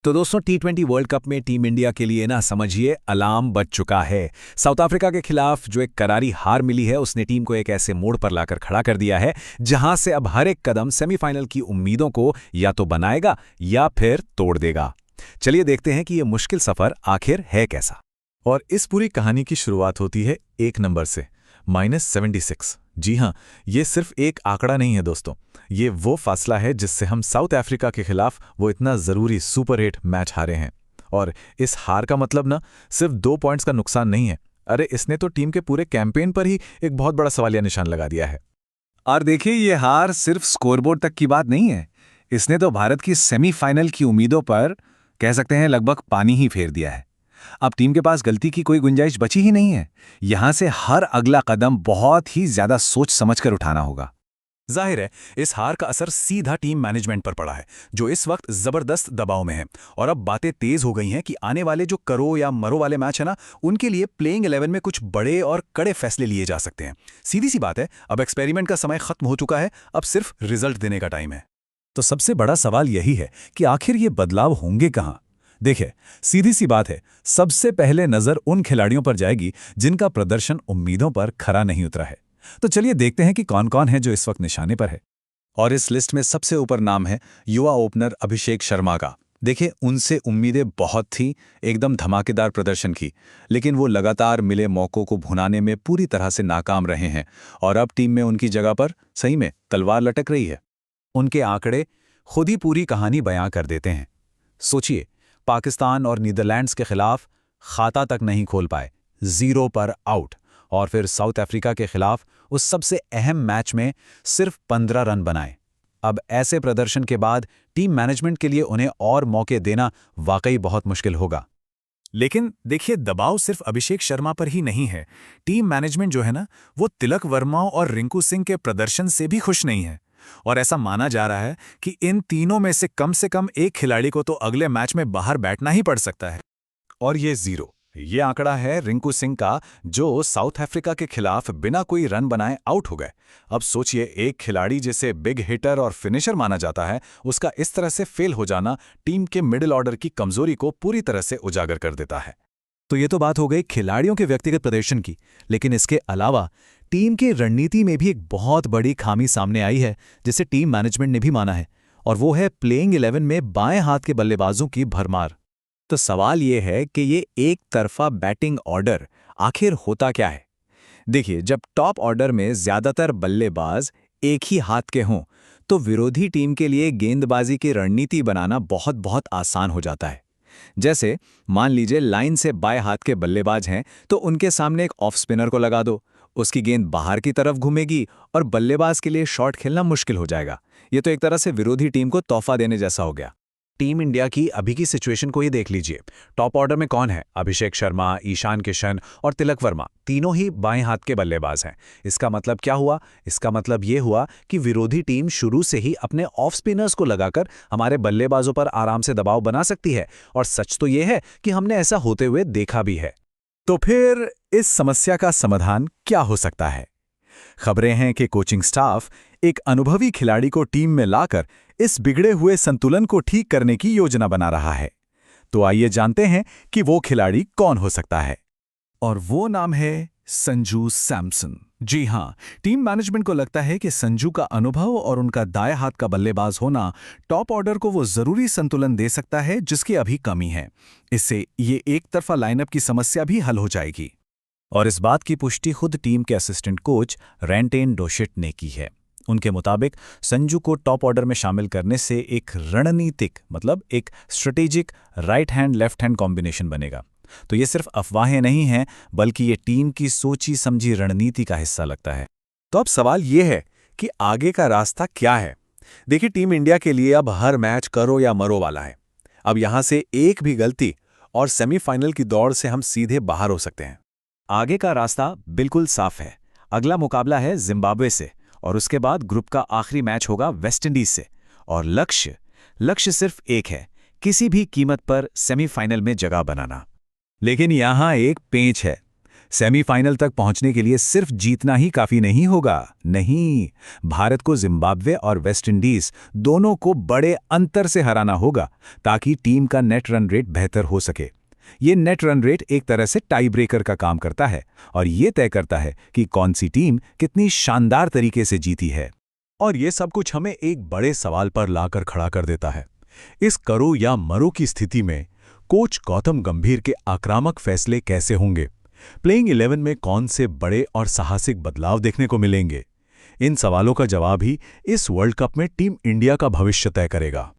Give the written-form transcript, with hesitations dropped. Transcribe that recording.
तो दोस्तों टी20 world cup में टीम इंडिया के लिए ना समझिए अलार्म बज चुका है। साउथ अफ्रीका के खिलाफ जो एक करारी हार मिली है उसने टीम को एक ऐसे मोड़ पर लाकर खड़ा कर दिया है जहां से अब हर एक कदम सेमीफाइनल की उम्मीदों को या तो बनाएगा या फिर तोड़ देगा। चलिए देखते हैं कि ये मुश्किल सफर आखिर है कैसा। और इस पूरी कहानी की शुरुआत होती है एक नंबर से, -76। जी हाँ, ये सिर्फ एक आंकड़ा नहीं है दोस्तों, ये वो फासला है जिससे हम साउथ अफ्रीका के खिलाफ वो इतना ज़रूरी सुपर हिट मैच हारे हैं। और इस हार का मतलब ना सिर्फ 2 पॉइंट्स का नुकसान नहीं है, अरे इसने तो टीम के पूरे कैंपेन पर ही एक बहुत बड़ा सवालिया निशान लगा दिया है। और देखिए ये हार सिर्फ स्कोरबोर्ड तक की बात नहीं है, इसने तो भारत की सेमीफाइनल की उम्मीदों पर कह सकते हैं लगभग पानी ही फेर दिया है। अब टीम के पास गलती की कोई गुंजाइश बची ही नहीं है। यहां से हर अगला कदम बहुत ही ज्यादा सोच समझकर उठाना होगा। जाहिर है इस हार का असर सीधा टीम मैनेजमेंट पर पड़ा है, जो इस वक्त जबरदस्त दबाव में है। और अब बातें तेज हो गई हैं कि आने वाले जो करो या मरो वाले मैच है ना, उनके लिए प्लेइंग 11 में कुछ बड़े और कड़े फैसले लिए जा सकते हैं। सीधी सी बात है, अब एक्सपेरिमेंट का समय खत्म हो चुका है, अब सिर्फ रिजल्ट देने का टाइम है। तो सबसे बड़ा सवाल यही है कि आखिर ये बदलाव होंगे कहां। देखिए, सीधी सी बात है, सबसे पहले नजर उन खिलाड़ियों पर जाएगी जिनका प्रदर्शन उम्मीदों पर खरा नहीं उतरा है। तो चलिए देखते हैं कि कौन कौन है जो इस वक्त निशाने पर है। और इस लिस्ट में सबसे ऊपर नाम है युवा ओपनर अभिषेक शर्मा का। देखिए, उनसे उम्मीदें बहुत थी, एकदम धमाकेदार प्रदर्शन की, लेकिन वो लगातार मिले मौकों को भुनाने में पूरी तरह से नाकाम रहे हैं। और अब टीम में उनकी जगह पर सही में तलवार लटक रही है। उनके आंकड़े खुद ही पूरी कहानी बयां कर देते हैं। सोचिए, पाकिस्तान और नीदरलैंड्स के खिलाफ खाता तक नहीं खोल पाए, 0 पर आउट। और फिर साउथ अफ्रीका के खिलाफ उस सबसे अहम मैच में सिर्फ 15 रन बनाए। अब ऐसे प्रदर्शन के बाद टीम मैनेजमेंट के लिए उन्हें और मौके देना वाकई बहुत मुश्किल होगा। लेकिन देखिए, दबाव सिर्फ अभिषेक शर्मा पर ही नहीं है। टीम मैनेजमेंट जो है ना, वो तिलक वर्मा और रिंकू सिंह के प्रदर्शन से भी खुश नहीं है। और ऐसा माना जा रहा है कि इन तीनों में से कम एक खिलाड़ी को तो अगले मैच में बाहर बैठना ही पड़ सकता है। और ये 0, ये आंकड़ा है रिंकू सिंह का, जो साउथ अफ्रीका के खिलाफ बिना कोई रन बनाए आउट हो गए। अब सोचिए, एक खिलाड़ी जिसे बिग हिटर और फिनिशर माना जाता है, उसका इस तरह से फेल हो जाना टीम के मिडिल ऑर्डर की कमजोरी को पूरी तरह से उजागर कर देता है। तो ये तो बात हो गई खिलाड़ियों के व्यक्तिगत प्रदर्शन की, लेकिन इसके अलावा टीम की रणनीति में भी एक बहुत बड़ी खामी सामने आई है जिसे टीम मैनेजमेंट ने भी माना है, और वो है प्लेइंग 11 में बाएं हाथ के बल्लेबाजों की भरमार। तो सवाल ये है कि ये एक तरफा बैटिंग ऑर्डर आखिर होता क्या है। देखिए, जब टॉप ऑर्डर में ज्यादातर बल्लेबाज एक ही हाथ के हों तो विरोधी टीम के लिए गेंदबाजी की रणनीति बनाना बहुत आसान हो जाता है। जैसे मान लीजिए लाइन से बाएं हाथ के बल्लेबाज हैं, तो उनके सामने एक ऑफ स्पिनर को लगा दो, उसकी गेंद बाहर की तरफ घूमेगी और बल्लेबाज के लिए शॉट खेलना मुश्किल हो जाएगा। ये तो एक तरह से विरोधी टीम को तोहफा देने जैसा हो गया। टीम इंडिया की अभी की सिचुएशन को ही देख लीजिए। टॉप ऑर्डर में कौन है? अभिषेक शर्मा, ईशान किशन और तिलक वर्मा, तीनों ही बाएं हाथ के बल्लेबाज हैं। इसका मतलब क्या हुआ? इसका मतलब ये हुआ कि विरोधी टीम शुरू से ही अपने ऑफ स्पिनर्स को लगाकर हमारे बल्लेबाजों पर आराम से दबाव बना सकती है। और सच तो ये है कि हमने ऐसा होते हुए देखा भी है। तो फिर इस समस्या का समाधान क्या हो सकता है? खबरें हैं कि कोचिंग स्टाफ एक अनुभवी खिलाड़ी को टीम में लाकर इस बिगड़े हुए संतुलन को ठीक करने की योजना बना रहा है। तो आइए जानते हैं कि वो खिलाड़ी कौन हो सकता है। और वो नाम है संजू सैमसन। जी हां, टीम मैनेजमेंट को लगता है कि संजू का अनुभव और उनका दाएं हाथ का बल्लेबाज होना टॉप ऑर्डर को वो जरूरी संतुलन दे सकता है जिसकी अभी कमी है। इससे ये एक तरफा लाइनअप की समस्या भी हल हो जाएगी। और इस बात की पुष्टि खुद टीम के असिस्टेंट कोच रेंटेन डोशिट ने की है। उनके मुताबिक संजू को टॉप ऑर्डर में शामिल करने से एक रणनीतिक मतलब एक strategic right hand left hand combination बनेगा। तो ये सिर्फ अफवाहें नहीं हैं, बल्कि ये टीम की सोची समझी रणनीति का हिस्सा लगता है। तो अब सवाल ये है कि आगे का रास्ता क्या है। देखिए, टीम इंडिया के लिए अब हर मैच करो या मरो वाला है। अब यहां से एक भी गलती और सेमीफाइनल की दौड़ से हम सीधे बाहर हो सकते हैं। आगे का रास्ता बिल्कुल साफ है। अगला मुकाबला है जिम्बाब्वे से और उसके बाद ग्रुप का आखिरी मैच होगा वेस्टइंडीज से। और लक्ष्य सिर्फ एक है, किसी भी कीमत पर सेमीफाइनल में जगह बनाना। लेकिन यहां एक पेंच है। सेमीफाइनल तक पहुंचने के लिए सिर्फ जीतना ही काफी नहीं होगा। नहीं, भारत को जिम्बाब्वे और वेस्टइंडीज दोनों को बड़े अंतर से हराना होगा ताकि टीम का नेट रन रेट बेहतर हो सके। ये नेट रन रेट एक तरह से टाई ब्रेकर का काम करता है और ये तय करता है कि कौन सी टीम कितनी शानदार तरीके से जीती है। और ये सब कुछ हमें एक बड़े सवाल पर लाकर खड़ा कर देता है। इस करो या मरो की स्थिति में कोच गौतम गंभीर के आक्रामक फैसले कैसे होंगे? प्लेइंग 11 में कौन से बड़े और साहसिक बदलाव देखने को मिलेंगे? इन सवालों का जवाब ही इस वर्ल्ड कप में टीम इंडिया का भविष्य तय करेगा।